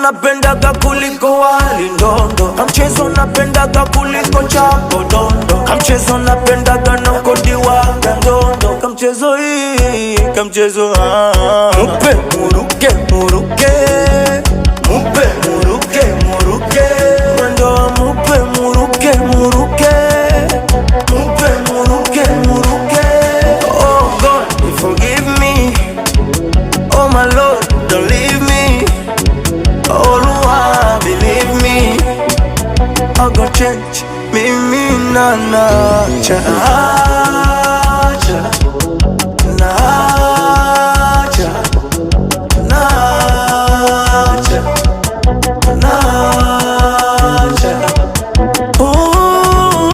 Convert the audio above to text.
napendaga kuliko wali ndondo, kamchezo napendaga kuliko chapo dondo, kamchezo napendaga na kodiwaga ndondo, kamchezo hii, kamchezo mupe muruke muruke, mupe muruke muruke, mwendo wa mupe muruke muruke, mupe muruke muruke. Oh God, forgive me, oh my Lord, don't leave me, oh Lord, believe me, I gon' change, mimi na cha.